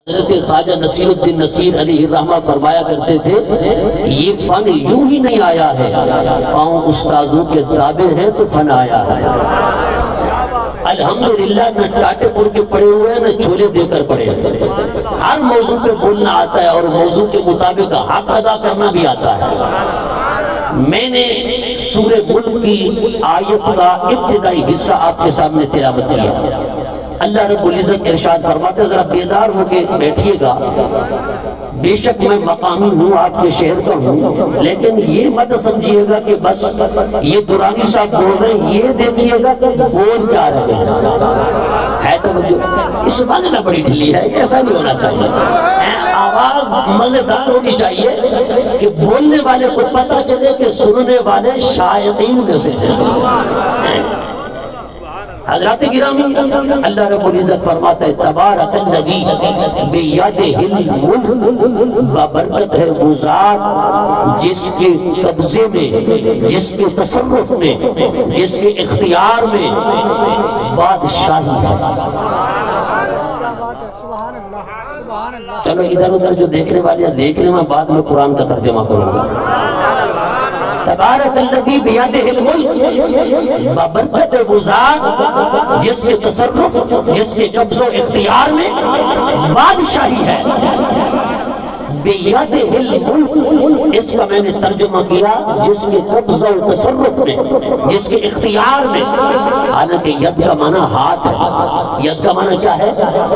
حضرت خواجہ نصیر الدین نصیر علیہ الرحمہ فرمایا کرتے تھے یہ فن یوں ہی نہیں آیا ہے، پاؤں استاذوں کے تابع ہیں تو فن آیا ہے۔ الحمدللہ نہ ٹاٹے پور کے پڑے ہوئے ہیں نہ چھولے دے کر پڑے ہیں، ہر موضوع پہ بولنا آتا ہے اور موضوع کے مطابق حق ادا کرنا بھی آتا ہے۔ میں نے سورہ ملک کی آیت کا ابتدائی حصہ آپ کے سامنے تلاوت کیا۔ اللہ رب العزت ارشاد فرماتے ہیں ذرا بیدار ہو کے بیٹھیے گا، بے شک میں مقامی ہوں، آپ کے شہر کا ہوں، لیکن یہ مت سمجھیے گا کہ بس یہ دورانی صاحب بول رہے ہیں، یہ دیکھیے گا کہ بول کیا رہے ہیں۔ ہے تو اس بات نہ بڑی ڈھلی ہے، ایسا نہیں ہونا چاہیے۔ آواز مزیدار ہونی چاہیے کہ بولنے والے کو پتہ چلے کہ سننے والے شائقین میں سے ہیں۔ حضرات گرامی، اللہ رب العزت فرماتا ہے تبارک الذی بیدہ الملک، بابرکت ہے وہ ذات جس کے قبضے میں، جس کے تصرف میں، جس کے اختیار میں بادشاہی ہے۔ چلو ادھر ادھر جو دیکھنے والے ہیں دیکھ لیں، میں بعد میں قرآن کا ترجمہ کروں گا۔ تبارک الذی بیدہ الملک، بابرکت ہے وہ ذات جس کے تصرف، جس کے قبض و اختیار میں بادشاہی ہے۔ بیدہ الملک، اس کا میں نے ترجمہ کیا جس کے قبض و تصرف میں، جس کے اختیار میں۔ حالانکہ ید کا معنی ہاتھ ہے۔ ید کا معنی کیا ہے؟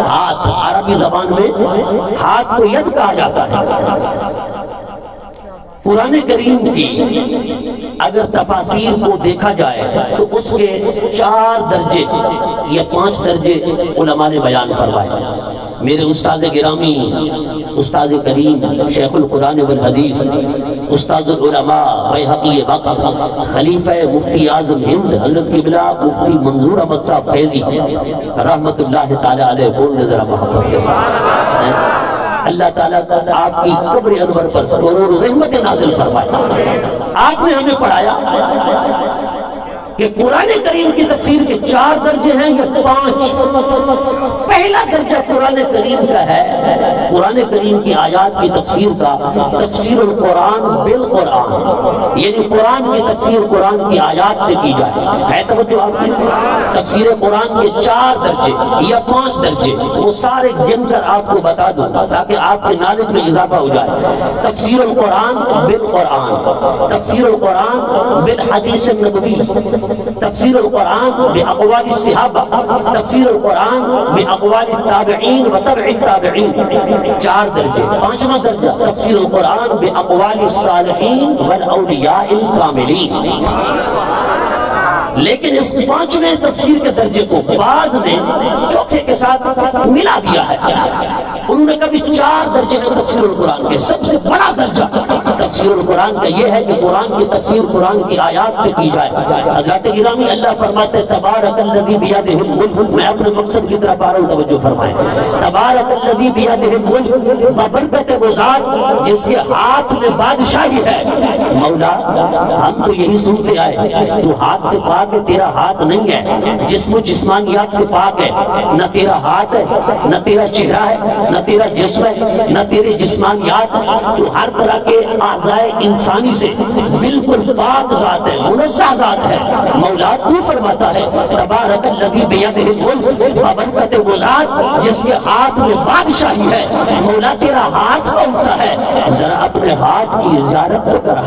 ہاتھ۔ عربی زبان میں ہاتھ کو ید کہا جاتا ہے۔ قرآن کریم کی اگر تفاسیر کو دیکھا جائے تو اس کے 4 درجے یا 5 درجے علماء نے بیان فرمائے۔ میرے استاذ گرامی، استاذ کریم، شیخ القرآن والحدیث، استاذ العلماء بیہقی وقت، خلیفہ مفتی اعظم ہند حضرت قبلہ مفتی منظور احمد صاحب فیضی رحمت اللہ تعالی علیہ، بولنے ذرا محبت سے۔ اللہ تعالیٰ آپ کی قبر انور پر کروڑ رحمت نازل فرمائے۔ آپ نے ہمیں پڑھایا کہ قرآن کریم کی تفسیر کے 4 درجے ہیں یا 5۔ پہلا درجہ قرآن کریم کا ہے، قرآن کریم کی آیات کی تفسیر کا تفسیر القرآن بالقرآن، یعنی قرآن کی تفسیر قرآن کی آیات سے کی جائے۔ ہے توجہ آپ کی؟ تفسیر قرآن کے 4 درجے یا 5 درجے وہ سارے گن کر آپ کو بتا دوں تاکہ آپ کے نالج میں اضافہ ہو جائے۔ تفسیر القرآن بالقرآن، تفسیر القرآن بالحدیث النبوی، تفسیر القرآن بأقوال الصحابہ، تفسیر القرآن بأقوال التابعین و تبع التابعین۔ 4 درجے۔ 5واں درجہ تفسیر القرآن بأقوال الصالحین والاولیاء الکاملین۔ لیکن اس 5ویں تفسیر کے درجے کو بعض نے چوتھے کے ساتھ ملا دیا ہے۔ انہوں نے کبھی 4 درجے ہیں تفسیر القرآن کے۔ سب سے بڑا درجہ تفسیر القرآن کا یہ ہے کہ قرآن کی تفسیر قرآن کی آیات سے کی جائے۔ حضرات گرامی، اللہ فرماتے ہیں تبارک الذی بیدہ الملک، میں اپنے مقصد کی طرف آ رہا ہوں، توجہ فرمائیں۔ تبارک الذی بیدہ الملک، بابرکت وہ ذات جس کے ہاتھ میں بادشاہی ہے۔ مولا ہم تو یہی سنتے آئے، تو ہاتھ سے پاک ہے، تیرا ہاتھ نہیں ہے، جسم و جسمانیات سے پاک ہے، نہ تیرا ہاتھ ہے، نہ تیرا چہرہ ہے، نہ تیرا جسم ہے، نہ تیرے جسمانیات، تو ہر طرح کے اعضائے انسانی سے بالکل پاک ذات ہے، منزہ ذات ہے۔ مولا تو فرماتا ہے تبارک الذی بیدہ الملک، بابرکت وہ ذات جس کے ہاتھ میں بادشاہی ہے۔ مولا تیرا ہاتھ کون سا ہے؟ ذرا اپنے ہاتھ کی زیارت تو کرا،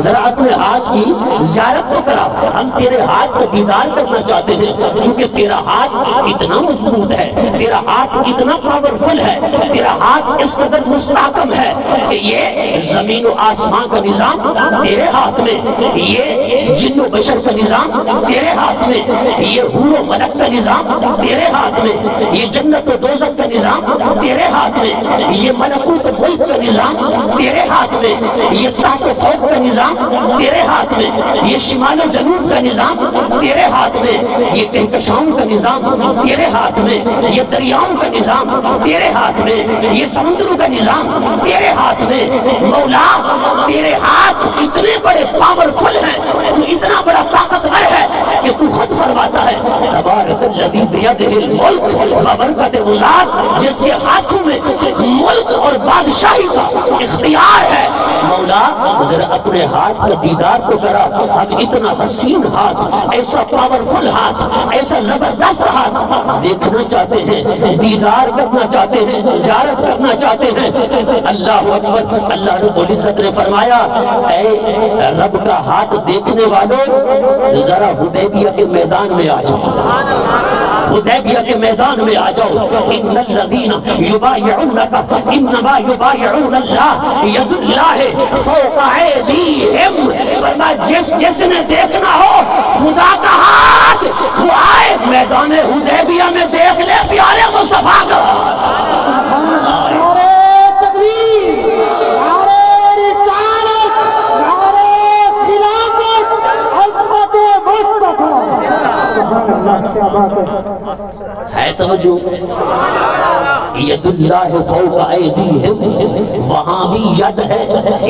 ذرا اپنے ہاتھ کی زیارت تو کرا۔ ہم تیرے ہاتھ کا دیدار کرنا چاہتے ہیں کیونکہ تیرا ہاتھ اتنا مضبوط ہے، تیرا ہاتھ اتنا پاورفل ہے، تیرا ہاتھ اس قدر مستحکم ہے کہ یہ زمین و آسمان کا نظام تیرے ہاتھ میں، یہ جن و بشر کا نظام تیرے ہاتھ میں، یہ حور و ملک کا نظام تیرے ہاتھ میں، یہ جنت و دوزخ کا نظام تیرے ہاتھ میں، یہ ملکوت و ملک کا نظام تیرے ہاتھ میں، یہ تحت و فوق کا نظام تیرے ہاتھ میں، یہ شمال و جنوب کا نظام تیرے ہاتھ میں، یہ کہکشاؤں کا نظام تیرے ہاتھ میں، یہ دریاؤں کا نظام تیرے ہاتھ میں، یہ سمندروں کا نظام تیرے ہاتھ میں۔ مولا تیرے ہاتھ اتنے بڑے پاورفل ہیں، تو اتنا بڑا طاقتور ہے کہ تو خود فرماتا ہے تبارک الذی بیدہ الملک، ببرکت وہ ذات جس کے ہاتھوں میں ملک اور بادشاہی کا اختیار ہے۔ مولا ذرا اپنے ہاتھ کا دیدار تو کرا، ہم اتنا حسین ہاتھ، ایسا پاورفل ہاتھ، ایسا زبردست ہاتھ دیکھنا چاہتے ہیں، دیدار کرنا چاہتے ہیں، زیارت کرنا چاہتے ہیں۔ اللہ اکبر۔ اللہ رب العزت نے فرمایا اے رب کا ہاتھ دیکھنے والوں ذرا حدیبیہ کے میدان میں آ جاؤ، حدیبیہ کے میدان میں آ جاؤ۔ ان الذین یبایعونک انما یبایعون اللہ ید اللہ فوق ایدیہم، فرمایا جس نے دیکھنا ہو خدا کا ہاتھ وہ آئے میدان حدیبیہ میں دیکھ لے پیارے مصطفیٰ کا ہے توجہ۔ ید اللہ فوق ایدیہم، وہاں بھی ید ہے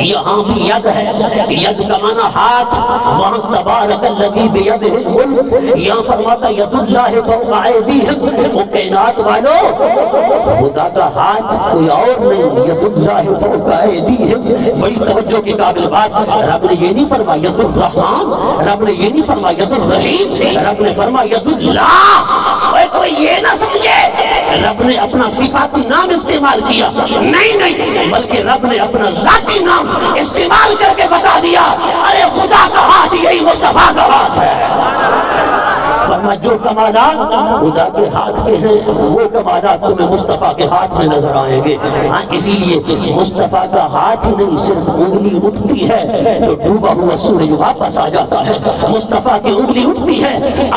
یہاں بھی ید ہے۔ ید کا معنی ہاتھ، وہاں تبارک الذی بیدہ الملک، یہاں فرماتا ید اللہ فوق ایدیہم، وہ کائنات والو خدا کا ہاتھ کوئی اور نہیں، ید اللہ فوق ایدیہم۔ بڑی توجہ کی قابل بات، رب نے یہ نہیں فرمایا ید الرحمن، رب نے یہ نہیں فرمایا ید الرحیم، رب نے فرمایا ید اللہ۔ کوئی یہ نہ سمجھے رب نے اپنا صفاتی نام استعمال کیا، نہیں، بلکہ رب نے اپنا ذاتی نام استعمال کر کے بتا دیا ارے خدا کا ہاتھ یہی مصطفیٰ کا ہاتھ ہے۔ فرمایا جو کمالات خدا کے ہاتھ کے ہیں وہ کمالات تمہیں مصطفیٰ کے ہاتھ میں نظر آئیں گے۔ اسی لیے مصطفیٰ کا ہاتھ ہی نہیں، صرف انگلی اٹھتی ہے تو ڈوبا ہوا سورج واپس آ جاتا ہے۔ مصطفیٰ کی انگلی اٹھتی ہے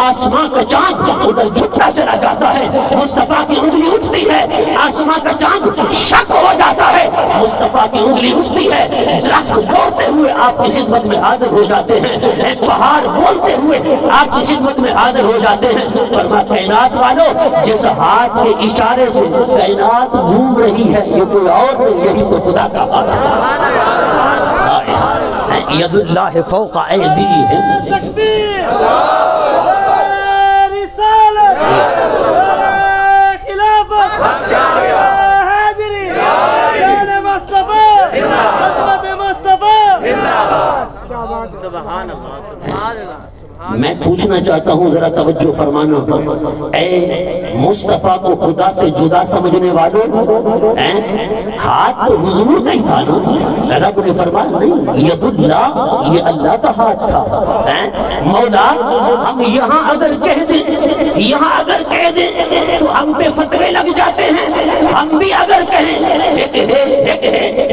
آسمان کا چاند ادھر جھکتا چلا جاتا ہے۔ مصطفیٰ کی انگلی اٹھتی ہے آسمان کا چاند شک ہو جاتا ہے۔ مصطفیٰ کی انگلی اٹھتی ہے درخت دوڑتے ہوئے آپ کی خدمت میں حاضر ہو جاتے ہیں، ایک پہاڑ بولتے ہوئے آپ کی خدمت میں حاضر ہو جاتے ہیں۔ فرمایا کائنات والو جس ہاتھ کے اشارے سے کائنات گھوم رہی ہے یہ کوئی اور نہیں، یہی تو خدا کا ہاتھ ہے۔ ید اللہ فوق ایدیہم، تکبیر، رسالت، خلافت، حاضری، جان مصطفیٰ، خدمت مصطفیٰ، سبحان اللہ، سبحان اللہ۔ میں پوچھنا چاہتا ہوں ذرا توجہ فرمانا، اے مصطفیٰ کو خدا سے جدا سمجھنے والوں، ہاتھ تو حضور کا ہی تھا نا؟ رب نے فرمایا نہیں ید اللہ یہ اللہ کا ہاتھ تھا۔ مولا ہم یہاں اگر کہہ دیں تو ہم پہ فتوے لگ جاتے ہیں، ہم بھی اگر کہیں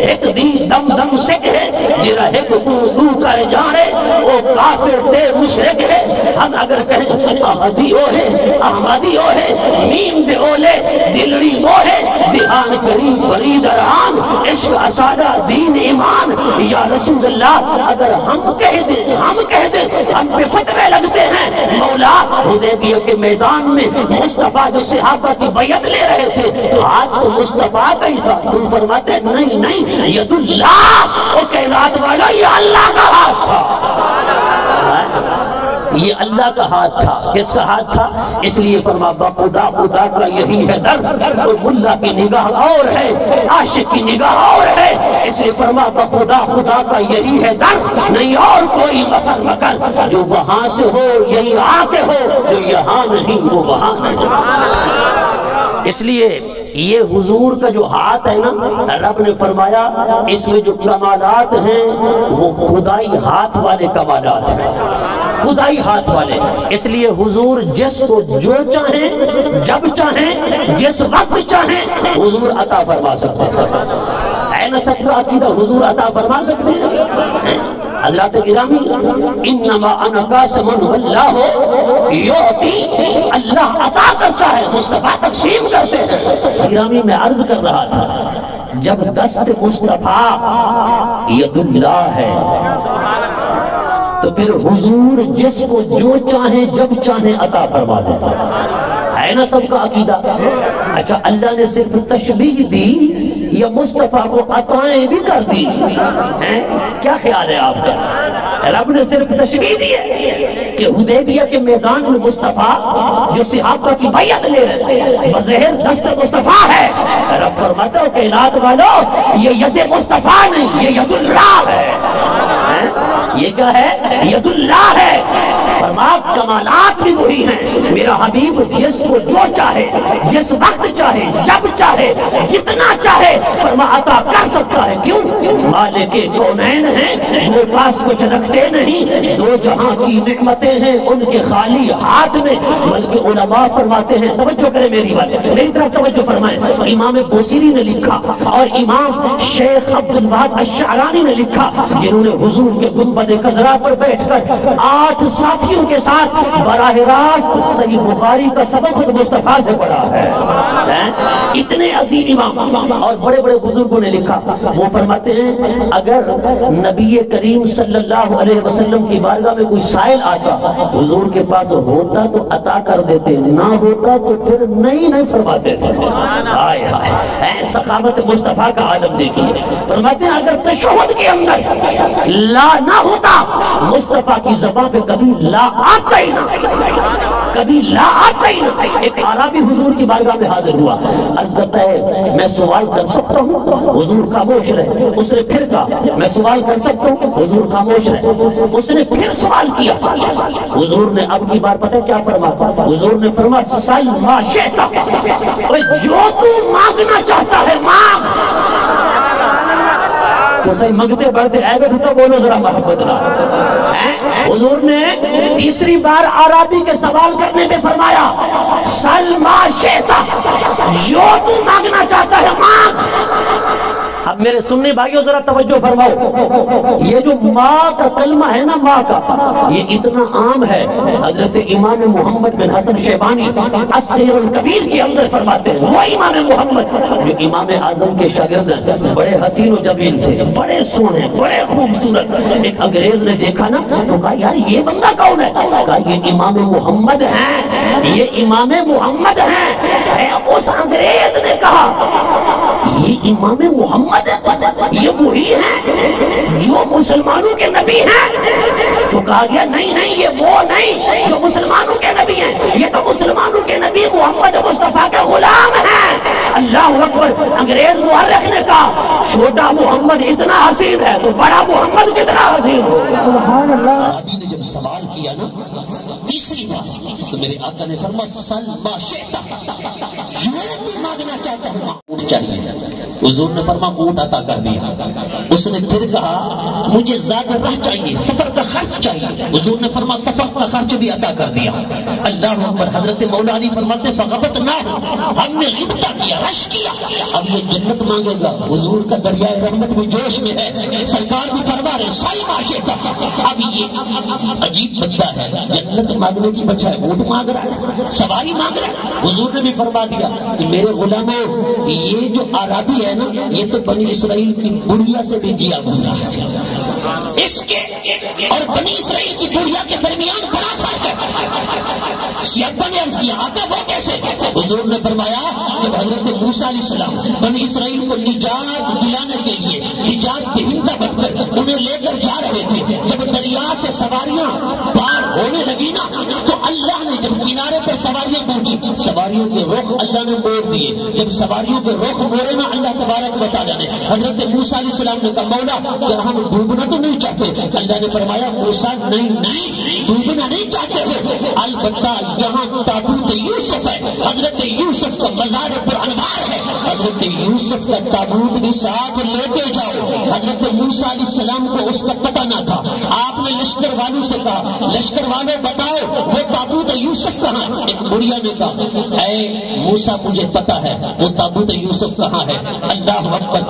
ایک دی دم دم سکھ ہے جرا ایک دو کر جانے او کافر تے مشرک ہے۔ ہم اگر کہیں احمدیو ہے میم دے اولے دلڑی موہے دہان کریم فرید ارحام عشق اسادہ دین ایمان یا رسول اللہ، اگر ہم کہہ دیں ہم پہ فتوے لگتے ہیں۔ مولا حدیبیہ کے میدان میں مصطفیٰ جو صحابہ کی بیعت لے رہے تھے ہاتھ تو مصطفیٰ کا ہی تھا، تم فرماتے نہیں ید اللہ، وہ کائنات والا یہ اللہ کا ہاتھ تھا، یہ اللہ کا ہاتھ تھا۔ کس کا ہاتھ تھا؟ اس لیے فرما بخدا خدا کا یہی ہے در، اور ملا کی نگاہ اور ہے عاشق کی نگاہ اور ہے، اس لیے فرما بخدا خدا کا یہی ہے در، نہیں اور کوئی مفر مکر، جو وہاں سے ہو یہی آتے ہو، جو یہاں نہیں وہ وہاں نہیں۔ اس لیے یہ حضور کا جو ہاتھ ہے نا، رب نے فرمایا اس میں جو کمالات ہیں وہ خدائی ہاتھ والے کمالات ہیں، خدائی ہاتھ والے۔ اس لیے حضور جس کو جو چاہیں جب چاہیں جس وقت چاہیں حضور عطا فرما سکتے ہیں۔ اے نسب کا عقیدہ حضور عطا فرما سکتے ہیں۔ حضرات گرامی انما انا قاسم واللہ یعطی، اللہ عطا کرتا ہے مصطفیٰ تقسیم کرتے ہیں۔ گرامی میں عرض کر رہا تھا جب دست مصطفیٰ ید اللہ ہے تو پھر حضور جس کو جو چاہیں جب چاہیں عطا فرما دیتا ہے نا سب کا عقیدہ۔ اچھا اللہ نے صرف تشبیہ دی یا مصطفیٰ کو عطائیں بھی کر دی؟ کیا خیال ہے آپ کا؟ رب نے صرف تشبیہ دی ہے کہ حدیبیہ کے میدان میں مصطفیٰ جو صحابہ کی بیعت لے رہے ہیں بظاہر دست مصطفیٰ ہے. رب فرماتا ہے کائنات والو یہ ید مصطفیٰ نہیں، یہ ید اللہ ہے. یہ کیا ہے؟ ید اللہ ہے. فرما کمالات بھی وہی ہیں. میرا حبیب جس کو جو چاہے، جس وقت چاہے، جب چاہے، جتنا چاہے فرما عطا کر سکتا ہے. کیوں؟ مالک کونین ہیں، وہ پاس کچھ رکھتے نہیں. دو جہاں کی نعمتیں ہیں ان کے خالی ہاتھ میں. بلکہ علماء فرماتے ہیں، توجہ کریں میری بات، میری طرف توجہ فرمائیں. امام بوصیری نے لکھا اور امام شیخ عبد الوہاب الشعرانی نے لکھا، جنہوں نے حضور کے گنبد خضرا پر بیٹھ کر 8 ساتھیوں کے ساتھ براہ راست صحیح بخاری کا سبق خود مصطفیٰ سے پڑھا ہے. اتنے عظیم امام اور بڑے بڑے بزرگوں نے لکھا. وہ فرماتے ہیں اگر نبی کریم صلی اللہ علیہ وسلم کی بارگاہ میں کوئی سائل آتا، حضور کے پاس ہوتا تو عطا کر دیتے، نہ ہوتا تو پھر نہیں فرماتے تھے. ہائے ہائے سخاوت مصطفیٰ کا عالم دیکھیے. فرماتے ہیں اگر تشہد کے اندر لا نہ ہوتا، مصطفیٰ کی زبان پہ کبھی لا آتا ہی نہ، کبھی لا آتا ہی نہ. ایک عربی حضور کی بارگاہ میں حاضر ہوا، عرض کرتا ہے میں سوال کر سکتا ہوں؟ حضور خاموش رہے. اس نے پھر کہا میں سوال کر سکتا ہوں؟ حضور خاموش رہے. اس نے پھر سوال کیا. حضور نے اب کی بار پتہ کیا فرمایا؟ حضور نے فرمایا سل ما شئت، جو تو مانگنا چاہتا ہے مانگ. تو صحیح مانگتے بڑھتے اے بیٹھو تو بولو ذرا محبت نہ. حضور نے تیسری بار عربی کے سوال کرنے پہ فرمایا سل ما شئت، جو تو مانگنا چاہتا ہے مانگ. اب میرے سننے بھائیوں ذرا توجہ فرماؤ. یہ جو ماں کا کلمہ ہے نا، ماں کا، یہ اتنا عام ہے. حضرت امام محمد بن حسن شیبانی السیر الکبیر کے اندر فرماتے ہیں، وہ امام محمد جو امام اعظم کے شاگرد ہیں، بڑے حسین و جمیل تھے، بڑے سونے، بڑے خوبصورت. ایک انگریز نے دیکھا نا تو کہا یار یہ بندہ کون ہے؟ کہا یہ امام محمد ہیں، یہ امام محمد ہیں. اس انگریز نے کہا یہ امام محمد یہ وہی ہیں جو مسلمانوں کے نبی ہیں. تو کہا گیا نہیں یہ وہ نہیں جو مسلمانوں کے نبی ہیں، یہ تو مسلمانوں کے نبی محمد مصطفیٰ کے غلام ہیں. اللہ اکبر. انگریز مورخ نے کہا چھوٹا محمد اتنا حسین ہے تو بڑا محمد کتنا حسین ہو. سبحان اللہ. صحابی نے جب سوال کیا نا تیسری بار تو میرے آقا نے فرمایا سل ما شئت، جو تو مانگنا چاہتا ہے اونٹ چاہیے. حضور نے فرمایا اونٹ عطا کر دیا. اس نے پھر کہا مجھے زیادہ راہ چاہیے، سفر کا خرچ چاہیے. حضور نے فرمایا سفر کا خرچ بھی عطا کر دیا. اللہ اکبر. حضرت مولا علی فرماتے فغبطنا، ہم نے غبطہ کیا، رش کیا. اب یہ جنت مانگے گا. حضور کا دریائے رحمت بھی جوش میں ہے. سرکار بھی فرما رہے سل ما شئت. اب یہ عجیب بندہ ہے، جنت مانگنے کی بجائے اونٹ مانگ رہا ہے، سواری مانگ رہا ہے. حضور نے بھی فرما دیا کہ میرے غلاموں یہ جو عربی ہے نا یہ تو بنی اسرائیل کی بڑھیا سے بھی جیا گزرا ہے. اس کے اور بنی اسرائیل کی بڑھیا کے درمیان بڑا فرق ہے. سیادہ نے عرض کیا آقا وہ کیسے؟ حضور نے فرمایا جب حضرت موسیٰ علیہ السلام بنی اسرائیل کو نجات دلانے کے لیے نجات دہندہ بن کر انہیں لے کر جا رہے تھے، جب دریا سے سواریاں پار ہونے لگی نا تو اللہ نے جب کنارے پر سواریاں پہنچی، سواریوں کے رخ اللہ نے موڑ دیے. جب سواریوں کے رخ موڑے نا اللہ تبارک و تعالیٰ نے حضرت موسیٰ علیہ السلام نے کہا مولا کیا ہم ڈوبنا تو نہیں چاہتے؟ اللہ نے فرمایا موسیٰ نہیں ڈوبنا نہیں چاہتے ہو، البتہ یہاں تابوت یوسف ہے، حضرت یوسف کا مزار پر انوار ہے، حضرت یوسف کا تابوت بھی ساتھ لیتے جاؤ. حضرت موسیٰ علیہ السلام کو اس کا پتہ نہ تھا. آپ نے لشکر والوں سے کہا لشکر والوں بتاؤ وہ تابوت یوسف کہاں؟ ایک بڑھیا نے کہا اے موسیٰ مجھے پتہ ہے وہ تابوت یوسف کہاں ہے. اللہ اکبر.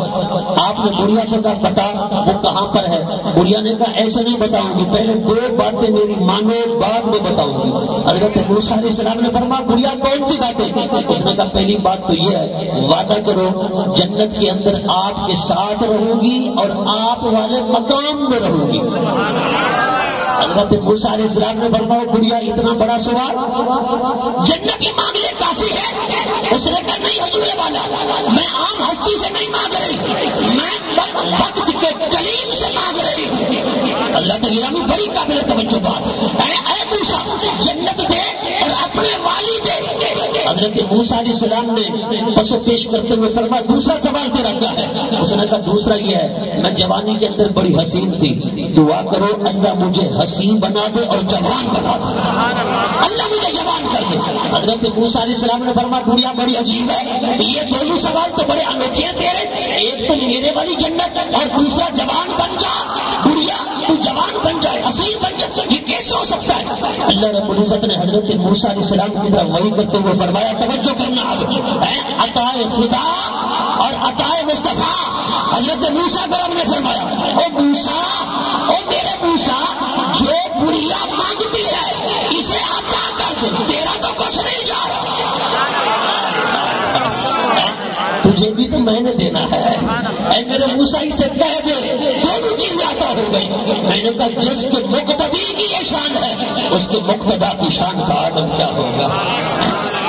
آپ نے بڑھیا سے کہا بتا وہ کہاں پر ہے. بڑھیا نے کہا ایسے نہیں بتاؤں گی، پہلے 2 باتیں میری مانو بعد میں بتاؤں گی. حضرت موسیٰ علیہ السلام نے فرمایا بڑھیا کون سی باتیں؟ اس نے کہا پہلی بات تو یہ ہے وعدہ کرو جنت کے اندر آپ کے ساتھ رہوں گی اور آپ والے مقام میں رہوں گی. حضرت موسیٰ علیہ السلام نے فرمایا بڑھیا اتنا بڑا سوال جنت ہی مانگ لے کافی ہے. اس نے کہا نہیں حضور والا میں عام ہستی سے نہیں مانگ رہی، میں وقت کے کلیم سے مانگ رہی ہوں. اللہ تعالیٰ نے بڑی قابل توجہ بات اے حضرت موسیٰ علیہ السلام نے پس و پیش کرتے ہوئے فرمایا دوسرا سوال تیرا کیا ہے؟ اس نے کہا دوسرا یہ ہے میں جوانی کے اندر بڑی حسین تھی، دعا کرو اللہ مجھے حسین بنا دے اور جوان بنا دے، اللہ مجھے جوان کر دے۔ حضرت موسیٰ علیہ السلام نے فرمایا بڑھیا بڑی عجیب ہے، یہ دونوں سوال تو بڑے انوکھے ہیں تیرے، ایک تو میرے والی جنت اور دوسرا جوان بن جا، بڑھیا تو جوان بن جائے حسین بن جائے، یہ کیسے ہو سکتا ہے؟ اللہ رب العزت نے حضرت موسیٰ علیہ السلام کی طرف وحی کرتے ہوئے فرمایا توجہ کرنا اب عطا خدا اور عطا مصطفیٰ۔ حضرت موسیٰ کو رب نے فرمایا او موسیٰ، او میرے موسیٰ، جو بڑھیا مانگتی ہے اسے عطا کر دے، تیرا تو کچھ نہیں جا رہا، تجھے بھی تو میں نے دینا ہے، اے میرے موسیٰ اسے کہہ دے دونوں چیزیں عطا ہو گئی۔ میں نے کہا جس کے مقتدی کی یہ شان ہے اس کے مقتدا کی شان کا عالم کیا ہوگا؟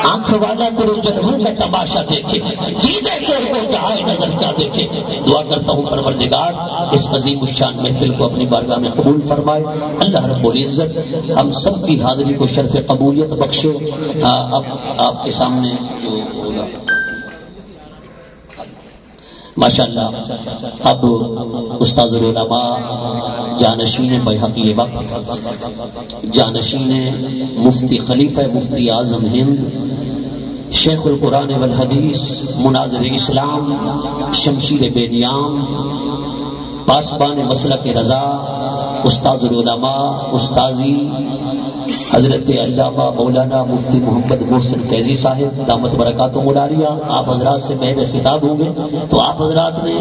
آنکھ والا تیرے جلووں کا تماشا دیکھے، جی دیکھے کو جہاں نظر کیا دیکھے۔ دعا کرتا ہوں پروردگار اس عظیم الشان محفل کو اپنی بارگاہ میں قبول فرمائے، اللہ رب العزت ہم سب کی حاضری کو شرف قبولیت بخشے۔ اب آپ کے سامنے ہوگا ماشاءاللہ اب استاذ العلماء جانشین بیہقی وقت، جانشین مفتی خلیفہ مفتی اعظم ہند، شیخ القرآن والحدیث، مناظر اسلام، شمشیر بے نیام، پاسبان مسلک رضا، استاذ العلماء استاذی حضرت علامہ مولانا مفتی محمد محسن فیضی صاحب دامت برکاتہم العالیہ، آپ حضرات سے محو خطاب ہوں گے تو آپ حضرات نے